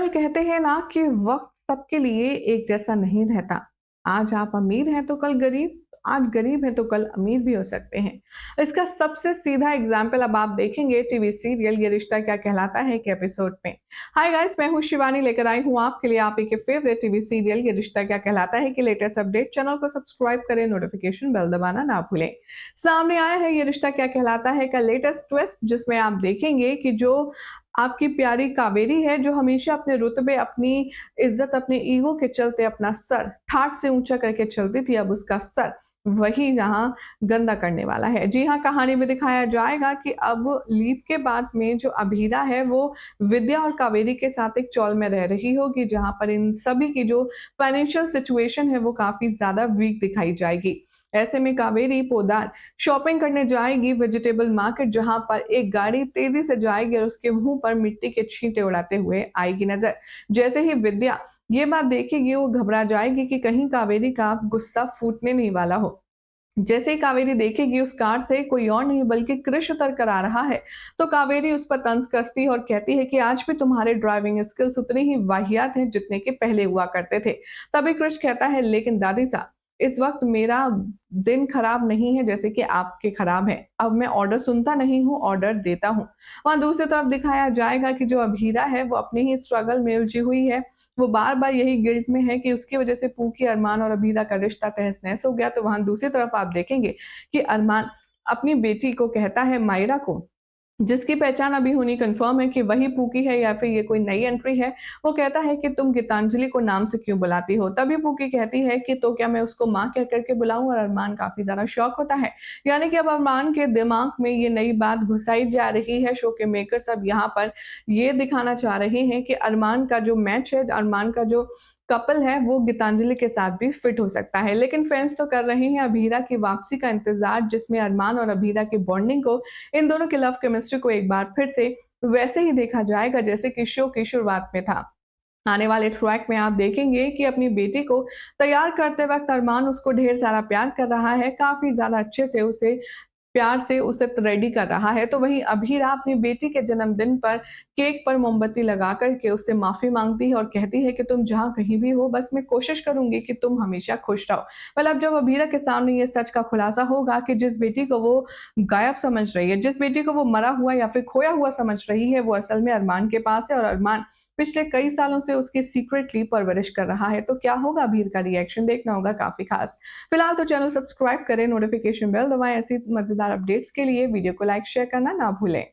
कहते हैं ना कि वक्त सबके लिए एक जैसा नहीं रहता। आज आप अमीर हैं तो कल गरीब, आज गरीब हैं तो कल अमीर भी हो सकते हैं। इसका सबसे सीधा एग्जाम्पल अब आप देखेंगे टीवी सीरियल ये रिश्ता क्या कहलाता है के एपिसोड में। हाय गाइस, मैं हूं शिवानी, लेकर आई हूं आपके लिए आप ही के फेवरेट टीवी सीरियल ये रिश्ता क्या कहलाता है कि लेटेस्ट अपडेट। चैनल को सब्सक्राइब करें, नोटिफिकेशन बेल दबाना ना भूलें। सामने आया है ये रिश्ता क्या कहलाता है का लेटेस्ट ट्विस्ट, जिसमें आप देखेंगे कि जो आपकी प्यारी कावेरी है, जो हमेशा अपने रुतबे, अपनी इज्जत, अपने ईगो के चलते अपना सर ठाठ से ऊंचा करके चलती थी, अब उसका सर वही यहाँ गंदा करने वाला है। जी हाँ, कहानी में दिखाया जाएगा कि अब लीप के बाद में जो अभीरा है वो विद्या और कावेरी के साथ एक चौल में रह रही होगी, जहां पर इन सभी की जो फाइनेंशियल सिचुएशन है वो काफी ज्यादा वीक दिखाई जाएगी। ऐसे में कावेरी पोदार शॉपिंग करने जाएगी वेजिटेबल मार्केट, जहां पर एक गाड़ी तेजी से जाएगी और उसके मुंह पर मिट्टी के छींटे उड़ाते हुए आएगी नजर। जैसे ही विद्या ये बात देखेगी वो घबरा जाएगी कि कहीं कावेरी का गुस्सा फूटने नहीं वाला हो। जैसे ही कावेरी देखेगी उस कार से कोई और नहीं बल्कि कृष उतर कर आ रहा है, तो कावेरी उस पर तंज कसती है और कहती है कि आज भी तुम्हारे ड्राइविंग स्किल्स उतने ही वाहियात हैं जितने के पहले हुआ करते थे। तभी कृष कहता है, लेकिन दादी साहब, इस वक्त मेरा दिन खराब नहीं है जैसे कि आपके खराब है। अब मैं ऑर्डर सुनता नहीं हूँ, ऑर्डर देता हूँ। वहां दूसरी तरफ दिखाया जाएगा कि जो अभीरा है वो अपने ही स्ट्रगल में उलझी हुई है। वो बार बार यही गिल्ट में है कि उसकी वजह से पूकी, अरमान और अभीरा का रिश्ता तहस नहस हो गया। तो वहां दूसरी तरफ आप देखेंगे कि अरमान अपनी बेटी को कहता है, मायरा को, जिसकी पहचान अभी होनी कंफर्म है कि वही पूकी है या फिर ये कोई नई एंट्री है। वो कहता है कि तुम गीतांजलि को नाम से क्यों बुलाती हो? तभी पूकी कहती है कि तो क्या मैं उसको माँ कह करके बुलाऊं? और अरमान काफी ज्यादा शॉक होता है। यानी कि अब अरमान के दिमाग में ये नई बात घुसाई जा रही है। शो के मेकर्स अब यहाँ पर ये दिखाना चाह रहे हैं कि अरमान का जो मैच है, अरमान का जो कपल है, वो गीतांजलि के साथ भी फिट हो सकता है। लेकिन फैंस तो कर रहे हैं अभीरा की वापसी का इंतजार, जिसमें अरमान और अभीरा की बॉन्डिंग को, इन दोनों की लव केमिस्ट्री को एक बार फिर से वैसे ही देखा जाएगा जैसे कि शो की शुरुआत में था। आने वाले ट्रैक में आप देखेंगे कि अपनी बेटी को तैयार करते वक्त अरमान उसको ढेर सारा प्यार कर रहा है, काफी ज्यादा अच्छे से उसे प्यार से उसे रेडी कर रहा है। तो वहीं अभीरा अपनी बेटी के जन्मदिन पर केक पर मोमबत्ती लगा कर के उससे माफी मांगती है और कहती है कि तुम जहां कहीं भी हो, बस मैं कोशिश करूंगी कि तुम हमेशा खुश रहो। मतलब अब जब अभीरा के सामने ये सच का खुलासा होगा कि जिस बेटी को वो गायब समझ रही है, जिस बेटी को वो मरा हुआ या फिर खोया हुआ समझ रही है, वो असल में अरमान के पास है और अरमान पिछले कई सालों से उसकी सीक्रेटली परवरिश कर रहा है। तो क्या होगा अभीर का रिएक्शन, देखना होगा काफी खास। फिलहाल तो चैनल सब्सक्राइब करें, नोटिफिकेशन बेल दबाएं। ऐसी मजेदार अपडेट्स के लिए वीडियो को लाइक शेयर करना ना भूलें।